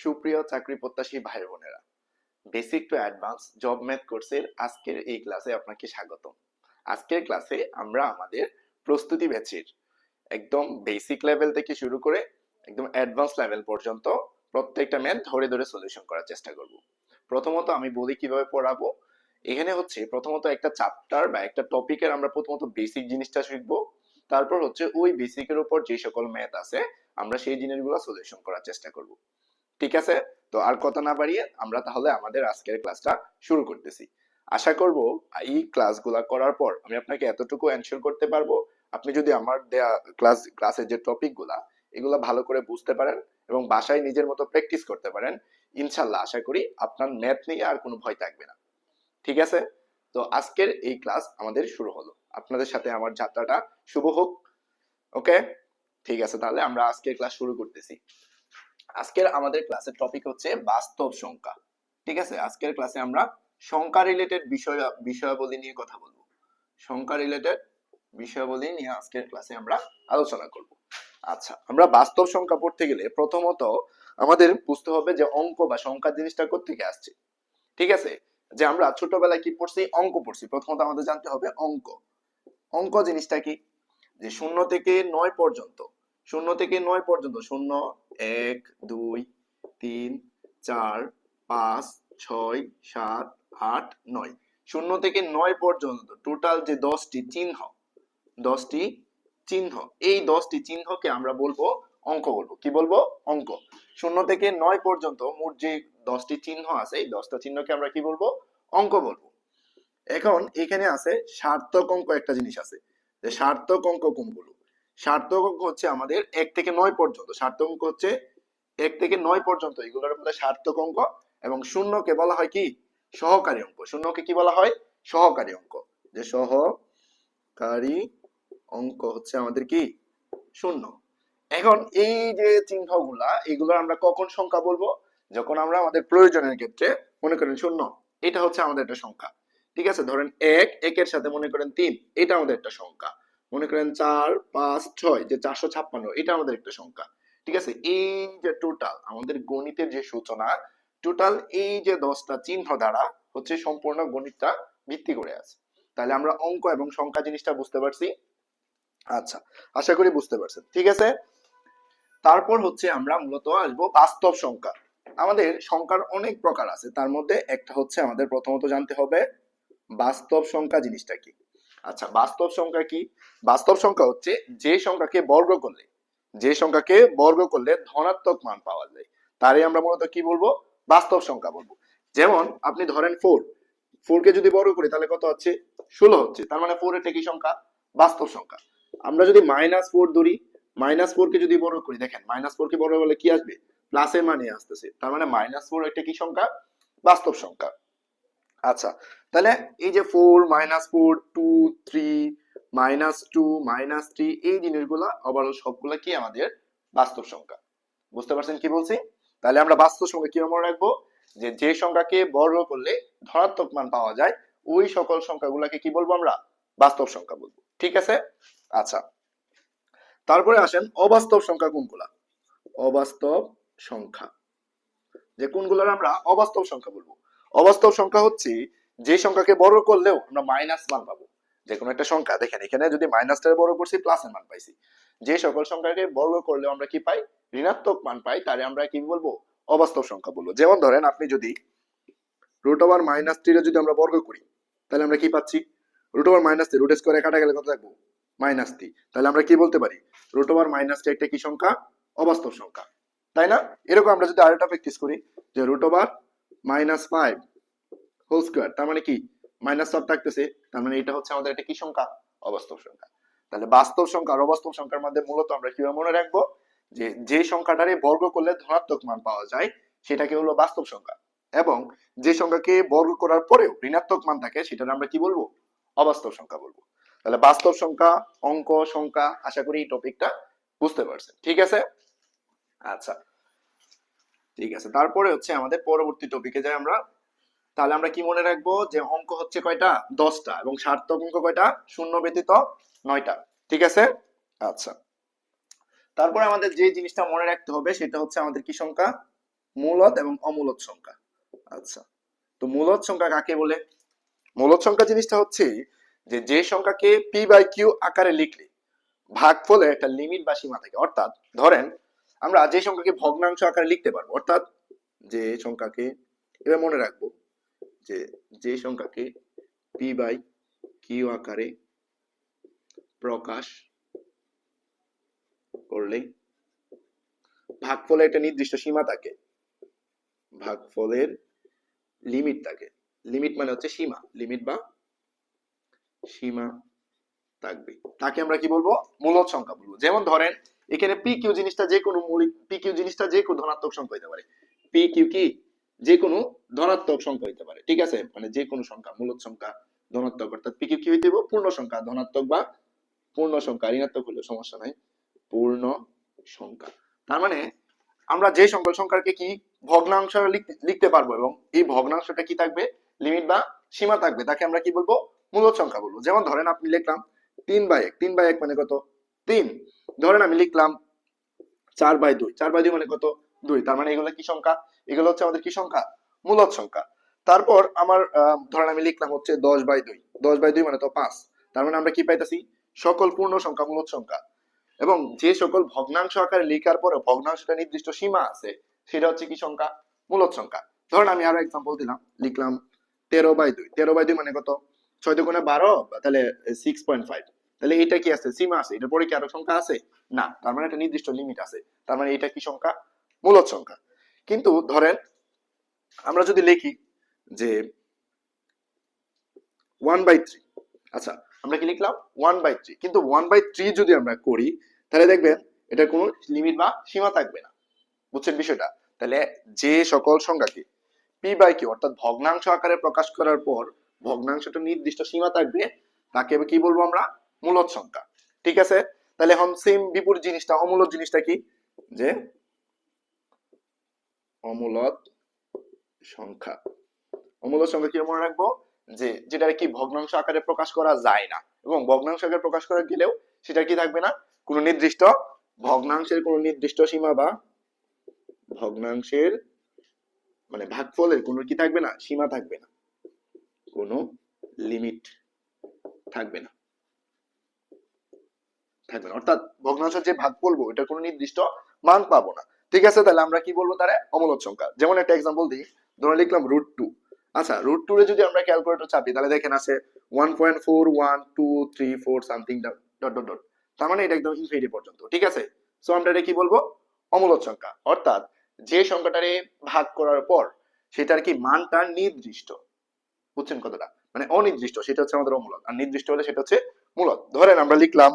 সুপ্রিয় চাকরি প্রত্যাশী ভাই বোনেরা, basic to advance job math কোর্সের আজকের এই ক্লাসে আপনাকে স্বাগতম। আজকের ক্লাসে আমরা আমাদের প্রস্তুতি ব্যাচের একদম বেসিক লেভেল থেকে শুরু করে একদম অ্যাডভান্স লেভেল পর্যন্ত প্রত্যেকটা ম্যাথ ধরে ধরে সলিউশন করার চেষ্টা করব। প্রথমত আমি বলি কিভাবে পড়াবো। এখানে হচ্ছে প্রথমত একটা চ্যাপ্টার বা একটা টপিকের আমরা প্রথমত বেসিক জিনিসটা শিখবো। তারপর হচ্ছে ওই বেসিকের উপর যে সকল ম্যাথ আছে আমরা সেই জিনিসগুলো সলিউশন করার চেষ্টা করব। ঠিক আছে, তো আর কথা না বাড়িয়ে আমরা তাহলে আমাদের আজকের ক্লাসটা শুরু করতেছি। আশা করব এই ক্লাসগুলা করার পর আমি আপনাকে এতটুকু এনশিওর করতে পারবো, আপনি যদি আমার দেয়া ক্লাসের যে টপিকগুলা এগুলা ভালো করে বুঝতে পারেন এবং বাসায় নিজের মতো প্র্যাকটিস করতে পারেন, ইনশাল্লাহ আশা করি আপনার ম্যাথ নিয়ে আর কোনো ভয় থাকবে না। ঠিক আছে, তো আজকের এই ক্লাস আমাদের শুরু হলো। আপনাদের সাথে আমার যাত্রাটা শুভ হোক। ওকে, ঠিক আছে, তাহলে আমরা আজকের ক্লাস শুরু করতেছি। আজকের আমাদের ক্লাসের টপিক হচ্ছে বাস্তব সংখ্যা। ঠিক আছে, আজকের ক্লাসে আমরা সংখ্যা রিলেটেড বিষয়াবলী নিয়ে কথা বলবো। সংখ্যা রিলেটেড বিষয়াবলী নিয়ে আজকের ক্লাসে আমরা আলোচনা করব। আচ্ছা, আমরা বাস্তব সংখ্যা পড়তে গেলে প্রথমত আমাদের বুঝতে হবে যে অঙ্ক বা সংখ্যা জিনিসটা কোত্থেকে আসছে। ঠিক আছে, যে আমরা ছোটবেলায় কি পড়ছি, অঙ্ক পড়ছি। প্রথমত আমাদের জানতে হবে অঙ্ক। অঙ্ক জিনিসটা কি, যে শূন্য থেকে নয় পর্যন্ত, শূন্য থেকে নয় পর্যন্ত, শূন্য, এক, দুই, তিন, চার, পাঁচ, ছয়, সাত, আট, নয়, শূন্য থেকে নয় পর্যন্ত টোটাল যে 10টি চিহ্ন, 10টি চিহ্ন, এই 10টি চিহ্নকে আমরা বলবো অঙ্ক, বলবো কি বলবো, অঙ্ক। শূন্য থেকে নয় পর্যন্ত মোট যে 10টি চিহ্ন আছে, এই 10টা চিহ্নকে আমরা কি বলবো, অঙ্ক বলবো। এখন এখানে আছে সার্থক অঙ্ক, একটা জিনিস আছে যে সার্থক অঙ্ক কোনগুলো। সার্থক অঙ্ক হচ্ছে আমাদের 1 থেকে 9 পর্যন্ত, সার্থক অঙ্ক হচ্ছে 1 থেকে 9 পর্যন্ত, এগুলোর মধ্যে সার্থক অঙ্ক। এবং শূন্যকে বলা হয় কি, সহকারী অঙ্ক। শূন্যকে কি বলা হয়, সহকারী অঙ্ক। যে সহকারী অঙ্ক হচ্ছে আমাদের কি, শূন্য। এখন এই যে চিহ্নগুলা, এগুলো আমরা কখন সংখ্যা বলবো, যখন আমরা আমাদের প্রয়োজনের ক্ষেত্রে মনে করেন শূন্য, এটা হচ্ছে আমাদের একটা সংখ্যা। ঠিক আছে, ধরেন এক, একের সাথে মনে করেন 3, এটা আমাদের একটা সংখ্যা। মনে করেন 4, 5, 6, যে 456, এটা আমাদের একটা সংখ্যা। ঠিক আছে, এই যে টোটাল আমাদের গণিতের যে সূচনা, টোটাল এই যে 10টা চিহ্ন দ্বারা হচ্ছে সম্পূর্ণ গণিতটা ভিত্তি করে আছে। তাহলে আমরা অঙ্ক এবং সংখ্যা জিনিসটা বুঝতে পারছি। আচ্ছা, আশা করি বুঝতে পারছেন। ঠিক আছে, তারপর হচ্ছে আমরা মূলত আসবো বাস্তব সংখ্যা। আমাদের সংখ্যার অনেক প্রকার আছে, তার মধ্যে একটা হচ্ছে আমাদের প্রথমত জানতে হবে বাস্তব সংখ্যা জিনিসটা কি। আচ্ছা, বাস্তব সংখ্যা কি, বাস্তব সংখ্যা হচ্ছে যে সংখ্যাকে বর্গ করলে, যে সংখ্যাকে বর্গ করলে ধনাত্মক মান পাওয়া যায়, তারই আমরা মূলত কি বলবো, বাস্তব সংখ্যা বলবো। যেমন আপনি ধরেন 4, 4 কে যদি বর্গ করি তাহলে কত হচ্ছে, 16 হচ্ছে। তার মানে 4 একটা কি সংখ্যা, বাস্তব সংখ্যা। আমরা যদি -4 ধরি, -4 কে যদি বর্গ করি, দেখেন -4 কে বর্গ করলে কি আসবে, প্লাসের মানে আসতেছে। তার মানে -4 একটা কি সংখ্যা, বাস্তব সংখ্যা। আচ্ছা, তাহলে এই যে 4, -4, 2, 3, -2, -3, এই জিনিসগুলা ওভারঅল সবগুলা কি আমাদের বাস্তব সংখ্যা। বুঝতে পারছেন কি বলছি? তাহলে আমরা বাস্তব সংখ্যা কিভাবে মনে রাখবো, যে যে সংখ্যাকে বর্গ করলে ধনাত্মক মান পাওয়া যায়, ওই সকল সংখ্যাগুলোকে কি বলবো আমরা, বাস্তব সংখ্যা বলবো। ঠিক আছে, আচ্ছা, তারপরে আসেন অবাস্তব সংখ্যা কোনগুলা। অবাস্তব সংখ্যা, যে কোনগুলোর আমরা অবাস্তব সংখ্যা বলবো। অবাস্তব সংখ্যা হচ্ছে যে সংখ্যাকে বর্গ করলেও আমরা মাইনাস মান পাবো। যে কোনো একটা সংখ্যা, দেখেন এখানে যদি মাইনাসটা বর্গ করছি, প্লাসের মান পাইছি। যে সকল সংখ্যাকে বর্গ করলেও আমরা কি পাই, ঋণাত্মক মান পাই, তারে আমরা কি বলবো, অবাস্তব সংখ্যা বলবো। যেমন ধরেন আপনি যদি √-3 যদি আমরা বর্গ করি, তাহলে আমরা কি পাচ্ছি, √-3, রুট স্কোয়ারে কাটা গেলে কত থাকবো, -3। তাহলে আমরা কি বলতে পারি, √-3 একটা কি সংখ্যা, অবাস্তব সংখ্যা, তাই না? এরকম আমরা যদি আরেকটা প্র্যাকটিস করি, যে √-5 হোল স্কোয়ার, তার মানে কি, মাইনাস সব থাকতেছে, তার মানে এটা হচ্ছে আমাদের একটা কি সংখ্যা, অবাস্তব সংখ্যা। তাহলে বাস্তব সংখ্যা আর অবাস্তব সংখ্যার মধ্যে মূলত আমরা কিভাবে মনে রাখবো, যে যে সংখ্যাটারে বর্গ করলে ধনাত্মক মান পাওয়া যায় সেটাকে হলো বাস্তব সংখ্যা, এবং যে সংখ্যাকে বর্গ করার পরেও ঋণাত্মক মান থাকে সেটা আমরা কি বলবো, অবাস্তব সংখ্যা বলবো। তাহলে বাস্তব সংখ্যা, অঙ্ক, সংখ্যা, আশা করি এই টপিকটা বুঝতে পারছেন। ঠিক আছে, আচ্ছা, ঠিক আছে, তারপরে হচ্ছে আমাদের পরবর্তী টপিকে যাই আমরা। তাহলে আমরা কি মনে রাখবো, যে অঙ্ক হচ্ছে কয়টা, 10টা, এবং সার্থক অঙ্ক কয়টা, শূন্য ব্যতীত 9টা। ঠিক আছে, আচ্ছা, তারপরে আমাদের যে জিনিসটা মনে রাখতে হবে সেটা হচ্ছে আমাদের কি সংখ্যা, মূলদ এবং অমূলদ সংখ্যা। আচ্ছা, তো মূলদ সংখ্যা কাকে বলে? মূলদ সংখ্যা জিনিসটা হচ্ছে যে সংখ্যাকে পি বাই কিউ আকারে লিখলে ভাগফলে একটা লিমিট বা সীমা থাকে। অর্থাৎ ধরেন আমরা যে সংখ্যাকে ভগ্নাংশ আকারে লিখতে পারবো, অর্থাৎ যে সংখ্যাকে, এবার মনে রাখবো যে সংখ্যাকে পি বাই কিউ আকারে প্রকাশ করলে ভাগফলে একটা নির্দিষ্ট সীমা থাকে, ভাগফলের লিমিট থাকে। লিমিট মানে হচ্ছে সীমা, লিমিট বা সীমা থাকবে, তাকে আমরা কি বলবো? মূলদ সংখ্যা বলবো। যেমন ধরেন এখানে পি কিউ জিনিসটা যে কোনো মৌলিক, পি কিউ জিনিসটা যে কোনো ধনাত্মক সংখ্যা হতে পারে। পি কিউ কি যে কোনো ধনাত্মক সংখ্যা হতে পারে, ঠিক আছে? মানে যে কোনো সংখ্যা, মূলদ সংখ্যা ধনাত্মক, অর্থাৎ পি কিউ কি হইতে হবে? পূর্ণ সংখ্যা, ধনাত্মক বা পূর্ণ সংখ্যা, ঋণাত্মক হলেও সমস্যা নাই, পূর্ণ সংখ্যা। তার মানে আমরা যে সকল সংখ্যাকে কি ভগ্নাংশ লিখতে পারবো, এবং এই ভগ্নাংশটা কি থাকবে? লিমিট বা সীমা থাকবে, তাকে আমরা কি বলবো? মূলদ সংখ্যা বলবো। যেমন ধরেন আপনি লিখলাম 3/1, 3/1 মানে কত? 3। ধরেন আমি লিখলাম 4/2, 4/2 মানে কত? 2। তার মানে এগুলো কি সংখ্যা? এগুলো হচ্ছে আমাদের কি সংখ্যা? মূলদ সংখ্যা। তারপর আমার ধরেন আমি লিখলাম হচ্ছে 10/2, 10/2 মানে তো 5। তার মানে আমরা কি পাইতেছি? সকল পূর্ণ সংখ্যা মূলদ সংখ্যা। এবং যে সকল ভগ্নাংশ আকারে লেখার পরে ভগ্নাংশটা নির্দিষ্ট সীমা আছে, সেটা হচ্ছে কি সংখ্যা? মূলদ সংখ্যা। ধরেন আমি আরো এক্সাম্পল দিলাম, লিখলাম 13/2, 13/2 মানে কত? 6 × 2 = 12, তাহলে 6.5। তাহলে এটা কি আছে? সীমা আছে। এটার পরে কি আরো সংখ্যা আছে? না, তার মানে একটা নির্দিষ্ট লিমিট আছে। তার মানে এটা কি সংখ্যা? মূলদ সংখ্যা। কিন্তু ধরেন আমরা যদি লিখি যে 1/3, আচ্ছা আমরা কি লিখলাম? 1/3, কিন্তু 1/3 যদি আমরা করি তাহলে দেখবেন এটার কোনো লিমিট বা সীমা থাকবে না। বুঝছেন বিষয়টা? তাহলে যে সকল সংখ্যাকে পি বাই কিউ অর্থাৎ ভগ্নাংশ আকারে প্রকাশ করার পর ভগ্নাংশটা নির্দিষ্ট সীমা থাকবে, তাকে কি বলবো আমরা? মূলদ সংখ্যা। ঠিক আছে? তাহলে এখন সেম বিপরীত জিনিসটা, অমূলদ জিনিসটা কি? যে অমূলদ সংখ্যা। অমূলদ সংখ্যা কি মনে রাখবো? যেটা কি ভগ্নাংশ আকারে প্রকাশ করা যায় না, এবং ভগ্নাংশ আকারে প্রকাশ করা গেলেও সেটা কি থাকবে না? কোনো নির্দিষ্ট ভগ্নাংশের কোনো নির্দিষ্ট সীমা বা ভগ্নাংশের মানে ভাগফলের কোনো কি থাকবে না? সীমা থাকবে না, কোনো লিমিট থাকবে না, থাকবে না। অর্থাৎ ভগ্নাংশের যে ভাগ বলবো এটা কোনো নির্দিষ্ট মান পাবো না। ঠিক আছে? তাহলে আমরা কি বলবো তারা? অমূলদ সংখ্যা। যেমন একটা এক্সাম্পল দিই, ধরে লিখলাম √2। আচ্ছা, √2 এ যদি আমরা ক্যালকুলেটর চাপি তাহলে দেখেন আছে 1.4123 সামথিং ডট ডট ডট। তার মানে এটা একদম ইনফিনিটি পর্যন্ত। ঠিক আছে? সো আমরা এটা কি বলবো? অমূলদ সংখ্যা। অর্থাৎ যে সংখ্যাটারে ভাগ করার পর সেটার কি মানটা নির্দিষ্ট। বুঝছেন কথাটা? মানে অনির্দিষ্ট সেটা হচ্ছে আমাদের অমূলদ, আর নির্দিষ্ট হলে সেটা হচ্ছে মূলদ। ধরেন আমরা লিখলাম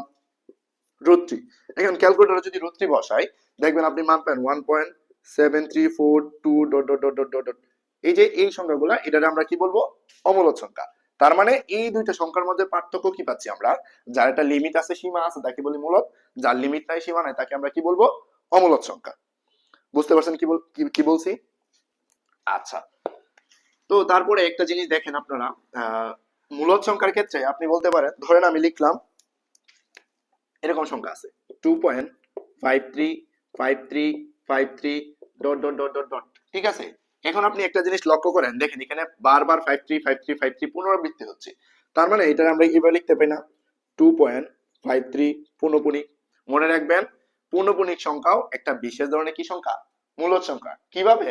√3, এখন ক্যালকুলেটরে যদি √3 বসাই দেখবেন আপনি মান পান 1.7342 dot dot dot dot dot. এই যে এই সংখ্যাগুলা, এটারে আমরা কি বলবো? অমূলদ সংখ্যা। তার মানে এই দুইটা সংখ্যার মধ্যে পার্থক্য কি পাচ্ছি আমরা? যার একটা লিমিট আছে, সীমা আছে, তাকে বলি মূলদ। যার লিমিট নাই, সীমা নাই, তাকে আমরা কি বলবো? অমূলদ সংখ্যা। বুঝতে পারছেন কি বলছি? আচ্ছা, তো তারপরে একটা জিনিস দেখেন আপনারা, মূলদ সংখ্যার ক্ষেত্রে আপনি বলতে পারেন, ধরেন আমি লিখলাম এরকম সংখ্যা আছে 2.535353 dot dot dot dot dot. ঠিক আছে? এখন আপনি একটা জিনিস লক্ষ্য করেন, দেখেন এখানে বারবার 535353 পুনরাবৃত্তি হচ্ছে। তার মানে এটা আমরা এইভাবে লিখতে পাই না? 2.53 পূর্ণপূণিক। মনে রাখবেন পূর্ণপূণিক সংখ্যাও একটা বিশেষ ধরনের কি সংখ্যা? মূলদ সংখ্যা। কিভাবে?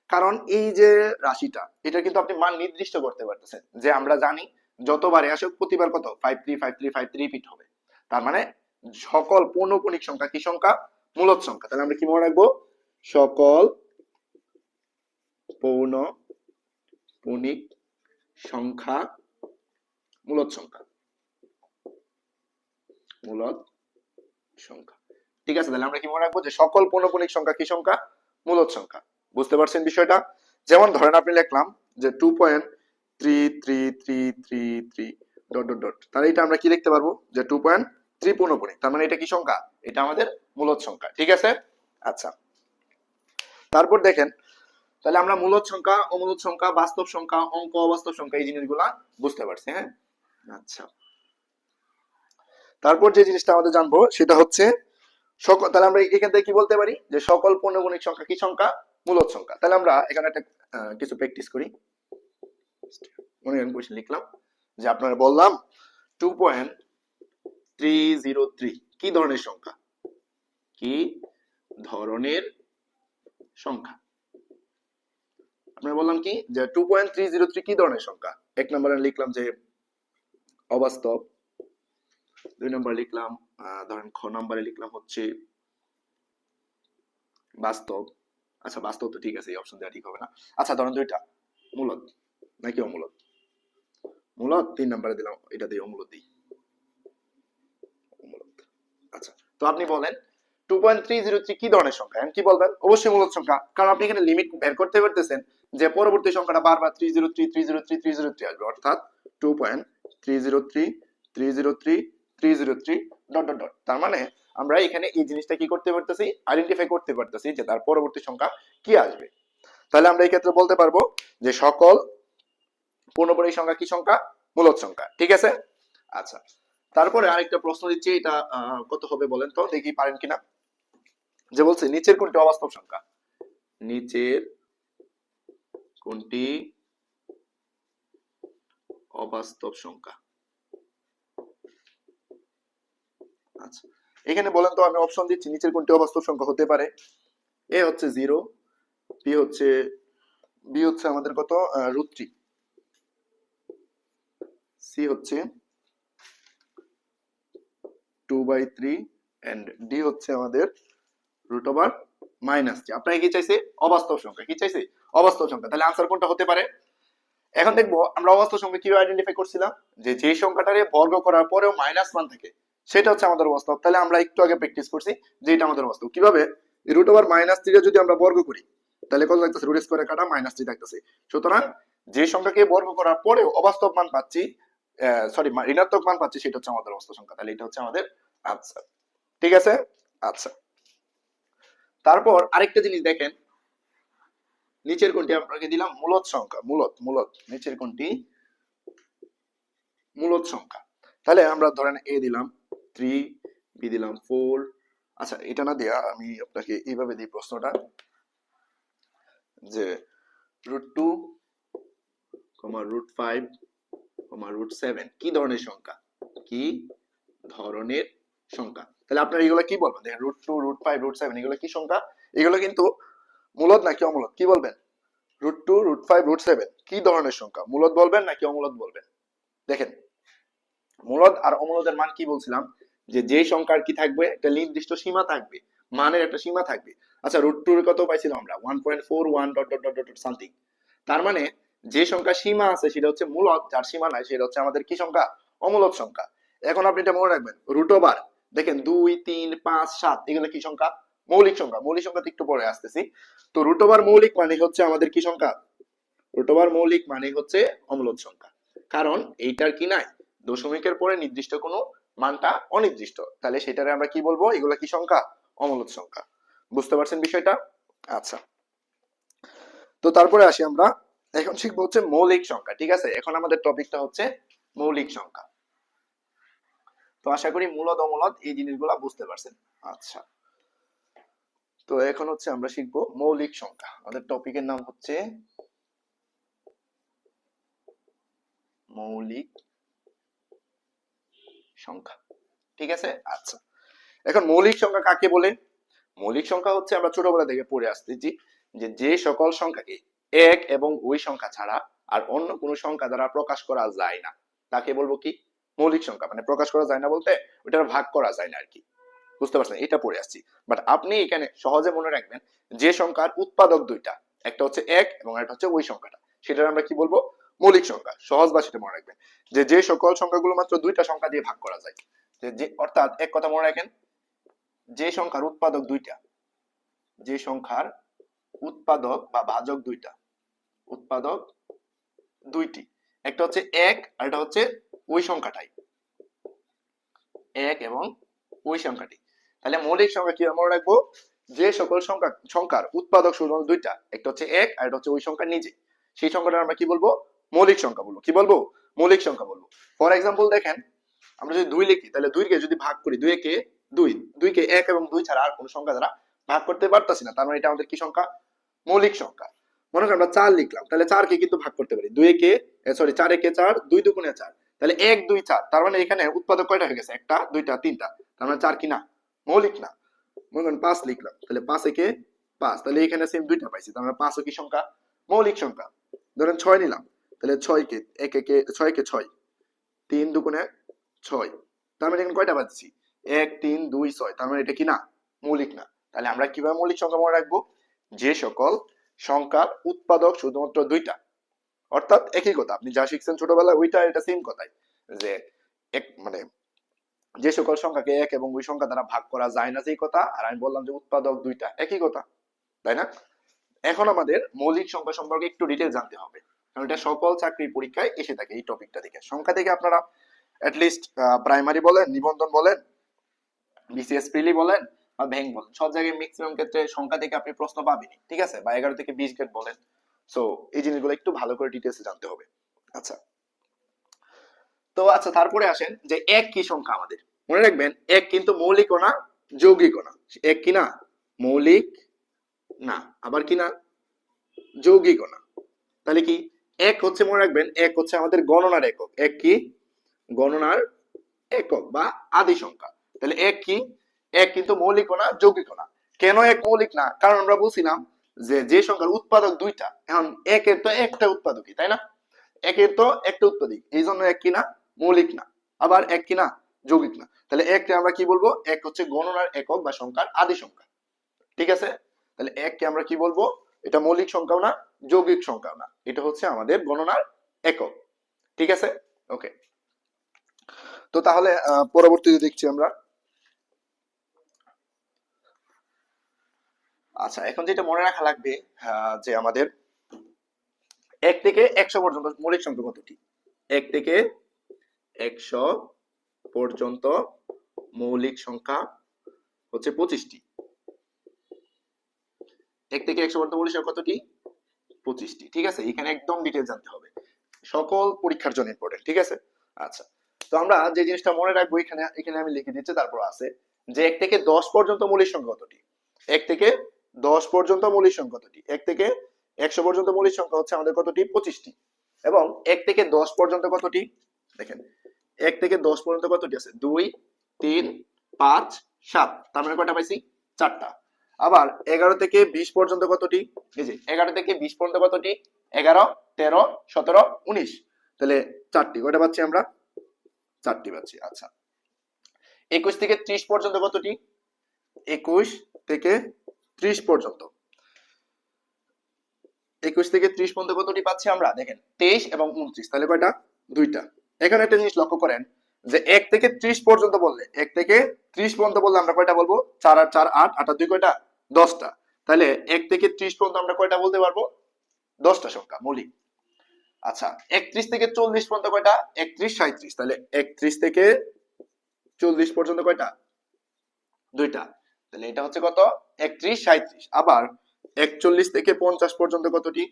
কারণ এই যে রাশিটা, এটা কিন্তু আপনি মান নির্দিষ্ট করতে পারতেছেন, যে আমরা জানি যতবারে আসুক প্রতিবার কত? 535353 রিপিট হবে। তার মানে সকল পূর্ণপূণিক সংখ্যা কি সংখ্যা? মূলদ সংখ্যা। তাহলে আমরা কি মনে রাখবো? সকল পৌনঃপুনিক সংখ্যা মূলদ সংখ্যা, মূলদ সংখ্যা। ঠিক আছে? তাহলে আমরা কি মনে রাখবো? যে সকল পৌনঃপুনিক সংখ্যা কি সংখ্যা? মূলদ সংখ্যা। বুঝতে পারছেন বিষয়টা? যেমন ধরেন আপনি লিখলাম যে 2.3333 ডট ডট ডট, তাহলে এটা আমরা কি লিখতে পারবো? যে 2.3 পৌনঃপুনিক। তার মানে এটা কি সংখ্যা? এটা আমাদের মূলদ সংখ্যা। ঠিক আছে? আচ্ছা, তারপর দেখেন, তাহলে আমরা মূলদ সংখ্যা, অমূলদ সংখ্যা, বাস্তব সংখ্যা, অঙ্ক অবাস্তব সংখ্যা এই জিনিসগুলা বুঝতে পারছি। হ্যাঁ, আচ্ছা, তারপর যে জিনিসটা আমাদের জানবো সেটা হচ্ছে সকল। তাহলে আমরা এখান থেকে কি বলতে পারি? যে সকল পূর্ণগুণিক সংখ্যা কি সংখ্যা? মূলদ সংখ্যা। তাহলে আমরা এখানে একটা কিছু প্র্যাকটিস করি। মনে করেন কোশ্চেন লিখলাম যে আপনারা বললাম 2.303 কি ধরনের সংখ্যা, কি ধরনের সংখ্যা। আমরা বললাম কি যে 2.303 কি ধরনের সংখ্যা। এক নম্বরে লিখলাম যে অবাস্তব, দুই নম্বর লিখলাম ধরেন খ নম্বরে লিখলাম হচ্ছে বাস্তব। আচ্ছা বাস্তব তো ঠিক আছে, এই অপশন দেওয়া ঠিক হবে না। আচ্ছা ধরেন দুইটা মূলদ নাকি অমূলদ, মূলদ। তিন নম্বরে দিলাম এটা দিয়ে অমূলদ দিই, অমূলদ। আচ্ছা তো আপনি বলেন 2.303 কি ধরনের সংখ্যা, কি বলবেন? অবশ্যই মূলদ সংখ্যা, কারণ আপনি এখানে লিমিট বের করতে পারতেছেন যে পরবর্তী সংখ্যাটা বারবার 303 303 303 আসবে, অর্থাৎ 2.303 303 303 ডট ডট ডট। তার মানে আমরা এখানে এই জিনিসটা কি করতে পারতেছি, আইডেন্টিফাই করতে পারতেছি যে তার পরবর্তী সংখ্যা কি আসবে। তাহলে আমরা এই ক্ষেত্রে বলতে পারবো যে সকল পূর্ণবর্গী সংখ্যা কি সংখ্যা, মূলদ সংখ্যা। ঠিক আছে। আচ্ছা তারপরে আরেকটা প্রশ্ন দিচ্ছি, এটা কত হবে বলেন তো, দেখি পারেন কিনা। যে বলছে নিচের কোনটি অবাস্তব সংখ্যা, নিচের কোনটি অবাস্তব সংখ্যা। আচ্ছা এখানে বলেন তো, আমি অপশন দিচ্ছি নিচের কোনটি অবাস্তব সংখ্যা হতে পারে। এ হচ্ছে 0, বি হচ্ছে আমাদের কত √3, সি হচ্ছে 2/3 এন্ড ডি হচ্ছে আমাদের √-3। আপনাকে কি চাইছে, অবাস্তব সংখ্যা। কি চাইছে, অবাস্তব সংখ্যা। তাহলে আনসার কোনটা হতে পারে। এখন দেখবো আমরা অবাস্তব সংখ্যা কিভাবে আইডেন্টিফাই করছিলাম, যে সংখ্যাটারে বর্গ করার পরেও -1 থাকে সেটা হচ্ছে আমাদের বাস্তব। তাহলে আমরা একটু আগে প্র্যাকটিস করছি যে এটা আমাদের বাস্তব। কিভাবে, √-3 যদি আমরা বর্গ করি তাহলে কত লাগতেছে, রুট স্কয়ারে কাটা -3 থাকতেছে। সুতরাং যে সংখ্যাকে বর্গ করার পরেও অবাস্তব মান পাচ্ছি, সরি ঋণাত্মক মান পাচ্ছি, সেটা হচ্ছে আমাদের বাস্তব সংখ্যা। তাহলে এটা হচ্ছে আমাদের আনসার। ঠিক আছে। আচ্ছা তারপর আরেকটা জিনিস দেখেন, নিচের কোনটি আপনাকে দিলাম মূলদ সংখ্যা, মূলদ মূলদ, নিচের কোনটি মূলদ সংখ্যা। তাহলে আমরা ধরেন এ দিলাম 3, বি দিলাম 4। আচ্ছা এটা না দেয়া আমি আপনাকে এইভাবে দিই প্রশ্নটা, যে √2, √5, √7 কি ধরনের সংখ্যা, কি ধরনের সংখ্যা। তাহলে আপনারা এগুলো কি বলবেন, দেখেন √2 √5 √7 এগুলো কি সংখ্যা, এগুলো কিন্তু মূলদ নাকি অমূলদ, কি বলবেন। √2 √5 √7 কি ধরনের সংখ্যা, মূলদ বলবেন নাকি অমূলদ বলবেন। দেখেন মূলদ আর অমূলদের মান কি বলছিলাম, যে সংখ্যার কি থাকবে, একটা নির্দিষ্ট সীমা থাকবে, মানের একটা সীমা থাকবে। আচ্ছা √2 এর কত পাইছিলাম আমরা 1.41 dot dot dot dot something. তার মানে যে সংখ্যা সীমা আছে সেটা হচ্ছে মূলদ, যার সীমা নাই সেটা হচ্ছে আমাদের কি সংখ্যা, অমূলদ সংখ্যা। এখন আপনি এটা মনে রাখবেন, √ওভার দেখেন 2 3 5 7 এগুলো কি সংখ্যা, মৌলিক সংখ্যা। মৌলিক সংখ্যা একটু পরে আসতেছি। তো √ওভার মৌলিক মানে হচ্ছে আমাদের কি সংখ্যা, √ওভার মৌলিক মানে হচ্ছে অমূলদ সংখ্যা। কারণ এইটার কি নাই, দশমিকের পরে নির্দিষ্ট কোনো মানটা অনির্দিষ্ট, তাহলে সেটারে আমরা কি বলবো, এগুলা কি সংখ্যা, অমূলদ সংখ্যা। বুঝতে পারছেন বিষয়টা। আচ্ছা তো তারপরে আসি আমরা, এখন শিখবো হচ্ছে মৌলিক সংখ্যা। ঠিক আছে, এখন আমাদের টপিকটা হচ্ছে মৌলিক সংখ্যা। তো আশা করি মূলদ অমূলদ এই জিনিসগুলা বুঝতে পারছেন। আচ্ছা তো এখন হচ্ছে আমরা শিখবো মৌলিক সংখ্যা। আমাদের টপিকের নাম হচ্ছে মৌলিক সংখ্যা। ঠিক আছে। আচ্ছা এখন মৌলিক সংখ্যা কাকে বলে, মৌলিক সংখ্যা হচ্ছে আমরা ছোটবেলা থেকে পড়ে আসতেছি যে সকল সংখ্যাকে এক এবং ওই সংখ্যা ছাড়া আর অন্য কোনো সংখ্যা দ্বারা প্রকাশ করা যায় না তাকে বলবো কি, মৌলিক সংখ্যা। মানে প্রকাশ করা যায় না বলতে ওটার ভাগ করা যায় না আর কি। বুঝতে পারছেন, এটা পড়ে আসছি। বাট আপনি এখানে সহজে মনে রাখবেন যে সংখ্যার উৎপাদক দুইটা, একটা হচ্ছে এক এবং একটা হচ্ছে ওই সংখ্যাটা, সেটার আমরা কি বলবো, মৌলিক সংখ্যা। সহজ ভাষাতে মনে রাখবেন যে সকল সংখ্যাগুলো মাত্র দুইটা সংখ্যা দিয়ে ভাগ করা যায়, যে অর্থাৎ এক কথা মনে রাখেন, যে সংখ্যার উৎপাদক দুইটা, যে সংখ্যার উৎপাদক বা ভাজক দুইটা, উৎপাদক দুইটি, একটা হচ্ছে এক আর একটা হচ্ছে ওই সংখ্যাটাই, এক এবং ওই সংখ্যাটি। তাহলে মৌলিক সংখ্যা কি মনে রাখবো, যে সকল সংখ্যার উৎপাদক শুধুমাত্র দুইটা, একটা হচ্ছে এক আর একটা হচ্ছে ওই সংখ্যা নিজে, সেই সংখ্যাটা আমরা কি বলবো, মৌলিক সংখ্যা বলবো। কি বলবো, মৌলিক সংখ্যা বলবো। ফর এক্সাম্পল দেখেন, আমরা যদি 2 লিখি তাহলে 2 কে যদি ভাগ করি, 2 কে 1 এবং 2 ছাড়া আর কোনো সংখ্যা দ্বারা ভাগ করতে পারতাছি না, তার মানে এটা আমাদের কি সংখ্যা, মৌলিক সংখ্যা। মনে করেন আমরা 4 লিখলাম, তাহলে 4 কে কিন্তু ভাগ করতে পারি 2 একে, সরি 4 একে 4, 2 দুগুণে 4, তাহলে 1 2 4, তার মানে এখানে উৎপাদক কয়টা হয়ে গেছে? একটা, দুইটা, তিনটা, তার মানে 4 কি না? মৌলিক না। মনে করেন 5 লিখলাম, তাহলে 5 একে 5, তাহলে এখানে সেম দুইটা পাইছি, তার মানে 5 ও কি সংখ্যা? মৌলিক সংখ্যা। ধরেন 6 নিলাম, তাহলে 6 কে 1 একে 6 কে 6, 3 দুগুণে 6, তার মানে এখানে কয়টা পাচ্ছি? 1 3 2 6, তার মানে এটা কি না? মৌলিক না। তাহলে আমরা কিভাবে মৌলিক সংখ্যা মনে রাখবো? যে সকল সংখ্যার উৎপাদক শুধুমাত্র দুইটা, অর্থাৎ একই কথা, আপনি যা শিখছেন ছোটবেলায় ওইটা এটা সেম কথাই, যে এক মানে যে সকল সংখ্যাকে এক এবং ওই সংখ্যা দ্বারা ভাগ করা যায় না, সেই কথা। আর আমি বললাম যে উৎপাদক দুইটা, একই কথা, তাই না? এখন আমাদের মৌলিক সংখ্যা সম্পর্কে একটু ডিটেল জানতে হবে, কারণ এটা সকল চাকরির পরীক্ষায় এসে থাকে। এই টপিকটা থেকে, সংখ্যা থেকে আপনারা অ্যাটলিস্ট প্রাইমারি বলেন, নিবন্ধন বলেন, বিসিএস প্রিলি বলেন বা ব্যাংক বলেন, সব জায়গায় ম্যাক্সিমাম ক্ষেত্রে সংখ্যা থেকে আপনি প্রশ্ন পাবেনই, ঠিক আছে? বা 11 থেকে 20 গ্রেড বলেন। সো এই জিনিসগুলো একটু ভালো করে ডিটেলসে জানতে হবে। আচ্ছা, তো আচ্ছা তারপরে আসেন যে এক কি সংখ্যা। আমাদের মনে রাখবেন এক কিন্তু মৌলিকও না, যৌগিকও না। এক কি না? মৌলিক না, আবার কি না? যৌগিকও না। তাহলে কি? এক হচ্ছে, মনে রাখবেন এক হচ্ছে আমাদের গণনার একক। এক কি? গণনার একক বা আদি সংখ্যা। তাহলে এক কি? এক কিন্তু মৌলিকও না, যৌগিকও না। কেন এক মৌলিক না? কারণ আমরা বলছিলাম যে যে সংখ্যার উৎপাদক দুইটা, এখন একের তো একটা উৎপাদকই, তাই না? একের তো একটা উৎপাদক, এই জন্য এক কি না? মৌলিক না। আবার এক কি না? যৌগিক না। তাহলে এককে আমরা কি বলবো? এক হচ্ছে গণনার একক বা সংখ্যার আদি সংখ্যা, ঠিক আছে? তাহলে এককে আমরা কি বলবো? এটা মৌলিক সংখ্যাও না, যৌগিক সংখ্যাও না, এটা হচ্ছে আমাদের গণনার একক, ঠিক আছে? ওকে, তো তাহলে পরবর্তীতে দেখছি আমরা। আচ্ছা, এখন যেটা মনে রাখা লাগবে, যে আমাদের 1 থেকে 100 পর্যন্ত মৌলিক সংখ্যা কতটি? 1 থেকে 100 পর্যন্ত মৌলিক সংখ্যা হচ্ছে 25টি। 1 থেকে 100 পর্যন্ত মৌলিক সংখ্যা কতটি? 25টি, ঠিক আছে? এখানে একদম ডিটেইল জানতে হবে, সকল পরীক্ষার জন্য ইম্পর্টেন্ট, ঠিক আছে? আচ্ছা, তো আমরা যে জিনিসটা মনে রাখবো, এখানে এখানে আমি লিখে দিচ্ছি, তারপর আছে যে 1 থেকে 10 পর্যন্ত মৌলিক সংখ্যা কতটি? 1 থেকে 10 পর্যন্ত মৌলিক সংখ্যা কতটি? 1 থেকে 100 পর্যন্ত মৌলিক সংখ্যা হচ্ছে আমাদের কতটি? 25টি। এবং 1 থেকে 10 পর্যন্ত কতটি? দেখেন, 1 থেকে 10 পর্যন্ত কতটি আছে? 2 3 5 7, তার মানে কয়টা পাইছি? 4টা। আবার 11 থেকে 20 পর্যন্ত কতটি? এই যে 11 থেকে 20 পর্যন্ত কতটি? 11 13 17 19, তাহলে 4টি। কয়টা পাচ্ছি আমরা? 4টি পাচ্ছি। আচ্ছা, 21 থেকে 30 পর্যন্ত কতটি? 21 থেকে 30 পর্যন্ত, 21 থেকে 30 পর্যন্ত কতটি পাচ্ছি আমরা? দেখেন 23 এবং 29, তাহলে কয়টা? 2টা। এখানে একটা জিনিস লক্ষ্য করেন যে 1 থেকে 30 পর্যন্ত বললে, 1 থেকে 30 পর্যন্ত বললে আমরা কয়টা বলবো? 4 আর 4 8, 8 আর 2 কয়টা? 10টা। তাহলে 1 থেকে 30 পর্যন্ত আমরা কয়টা বলতে পারবো? 10টা সংখ্যা মৌলিক। আচ্ছা, 31 থেকে 40 পর্যন্ত কয়টা? 31 37, তাহলে 31 থেকে 40 পর্যন্ত কয়টা? 2টা। তাহলে এটা হচ্ছে কত? 31 37। আবার 41 থেকে 50 পর্যন্ত কতটি?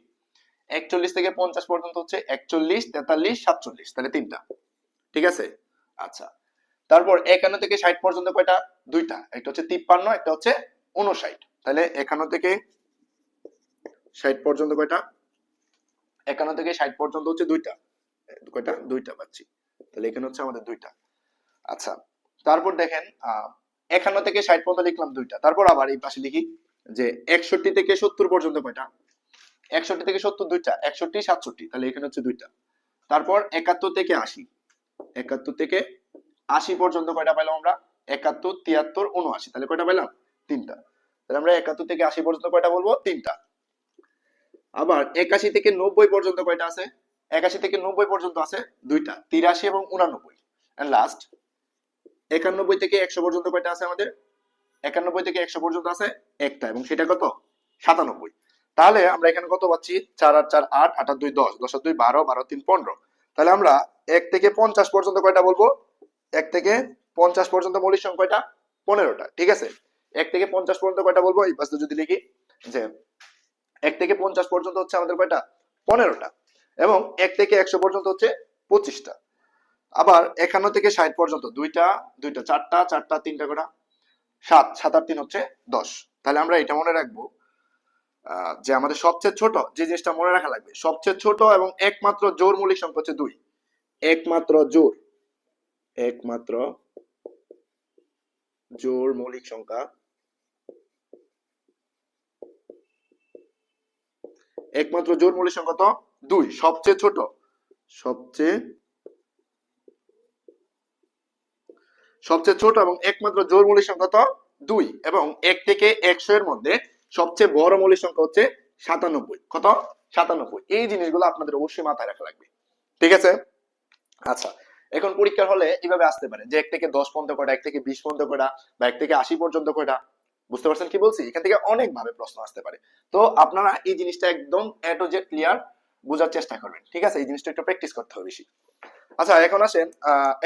41 থেকে 50 পর্যন্ত হচ্ছে 41 43 47, তাহলে 3টা, ঠিক আছে? আচ্ছা, তারপর 51 থেকে 60 পর্যন্ত কয়টা? 2টা, একটা হচ্ছে 53, একটা হচ্ছে 59, তাহলে 51 থেকে 60 পর্যন্ত কয়টা? 51 থেকে 60 পর্যন্ত হচ্ছে 2টা। কয়টা? 2টা পাচ্ছি, তাহলে এখানে হচ্ছে আমাদের 2টা। আচ্ছা, তারপর দেখেন 51 থেকে 60 পর্যন্ত লিখলাম 2টা। তারপর আবার এই পাশে লিখি যে 61 থেকে 70 পর্যন্ত কয়টা? 61 থেকে 70 2টা, 61 67, তাহলে এখানে হচ্ছে 2টা। তারপর 71 থেকে 80, 71 থেকে 80 পর্যন্ত কয়টা পাইলাম আমরা? 71 73 79, তাহলে কয়টা পাইলাম? 3টা। তাহলে আমরা 71 থেকে 80 পর্যন্ত কয়টা বলবো? 3টা। আবার 81 থেকে 90 পর্যন্ত কয়টা আছে? 81 থেকে 90 পর্যন্ত আছে 2টা, 83 এবং 89। এন্ড লাস্ট 91 থেকে 100 পর্যন্ত কয়টা আছে আমাদের? 91 থেকে 100 পর্যন্ত আছে একটা, এবং সেটা কত? 97। তাহলে আমরা এখানে কত পাচ্ছি? 4 আর 4 8, 8 আর 2 10, 10 আর 2 12, 12 আর 3 15। তাহলে আমরা 1 থেকে 50 পর্যন্ত কয়টা বলবো? 1 থেকে 50 পর্যন্ত মৌলিক সংখ্যা কয়টা? 15টা, ঠিক আছে? 1 থেকে 50 পর্যন্ত কয়টা বলবো? এই পাশে যদি লিখি যে 1 থেকে 50 পর্যন্ত হচ্ছে আমাদের কয়টা? 15টা। এবং 1 থেকে 100 পর্যন্ত হচ্ছে 25টা। আবার 51 থেকে 60 পর্যন্ত 2টা, 2টা 4টা, 4টা 3টা কয়টা? 7, 7 আর 3 হচ্ছে 10। তাহলে আমরা এটা মনে রাখবো যে আমাদের সবচেয়ে ছোট যে জিনিসটা মনে রাখা লাগবে, সবচেয়ে ছোট এবং একমাত্র জোড় মৌলিক সংখ্যা হচ্ছে 2। একমাত্র জোড় মৌলিক সংখ্যা, একমাত্র জোড় মৌলিক সংখ্যা তো 2, সবচেয়ে ছোট, সবচেয়ে এবং একমাত্র জোড় মৌলিক সংখ্যা তো 2, এবং 1 থেকে 100 এর মধ্যে সবচেয়ে বড় মৌলিক সংখ্যা হচ্ছে 97। কত? 97। এই জিনিসগুলো আপনাদের অবশ্যই মাথায় রাখা লাগবে, ঠিক আছে? আচ্ছা, এখন পরীক্ষার হলে এইভাবে আসতে পারে যে 1 থেকে 10 পর্যন্ত কয়টা, 1 থেকে 20 পর্যন্ত কয়টা, বা 1 থেকে 80 পর্যন্ত কয়টা। বুঝতে পারছেন কি বলছি? এখান থেকে অনেক ভাবে প্রশ্ন আসতে পারে। তো আপনারা এই জিনিসটা একদম এ টু জেড ক্লিয়ার বোঝার চেষ্টা করবেন, ঠিক আছে? এই জিনিসটা একটু প্র্যাকটিস করতে হবে বেশি। আচ্ছা, এখন আসেন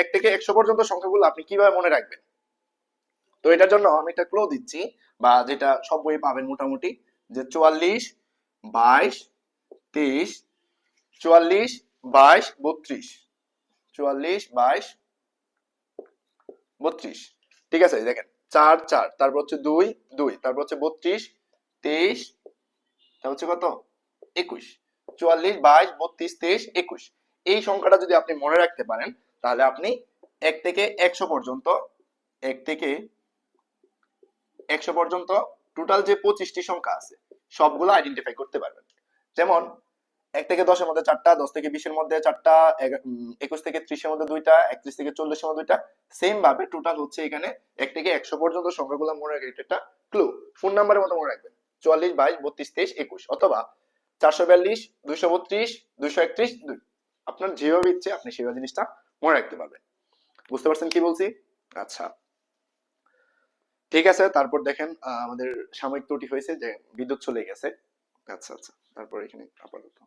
1 থেকে 100 পর্যন্ত সংখ্যাগুলো আপনি কিভাবে মনে রাখবেন। তো এটার জন্য আমি একটা ক্লু দিচ্ছি, বা যেটা সব বইয়ে পাবেন মোটামুটি, যে 44, 22, 23, 44, 22, 32, 44, 22, 32। ঠিক আছে, দেখেন 4 4, তারপর হচ্ছে 2 2, তারপর হচ্ছে 32, 23, তারপর হচ্ছে কত 21, 44, 22, 32, 23, 21। এই সংখ্যাটা যদি আপনি মনে রাখতে পারেন, তাহলে আপনি 1 থেকে 100 পর্যন্ত, 1 থেকে 100 পর্যন্ত টোটাল যে 25টি সংখ্যা আছে সবগুলো আইডেন্টিফাই করতে পারবেন। যেমন 1 থেকে 10 এর মধ্যে 4টা, 10 থেকে 20 এর মধ্যে 4টা, 21 থেকে 30 এর মধ্যে 2টা, 31 থেকে 40 এর মধ্যে 2টা। সেম ভাবে টোটাল হচ্ছে এখানে 1 থেকে 100 পর্যন্ত সংখ্যাগুলো মনে রাখা, এটা একটা ক্লু। ফোন নাম্বারের মতো মনে রাখবেন, 44, 22, 32, 23, 21, অথবা 442, 232, 231, 2। আপনার যেভাবে ইচ্ছে আপনি সেভাবে জিনিসটা মনে রাখতে পারবেন। বুঝতে পারছেন কি বলছি? আচ্ছা, ঠিক আছে। তারপর দেখেন আমাদের সাময়িক ত্রুটি হয়েছে, যে বিদ্যুৎ চলে গেছে। আচ্ছা আচ্ছা, তারপর এখানে আপাতত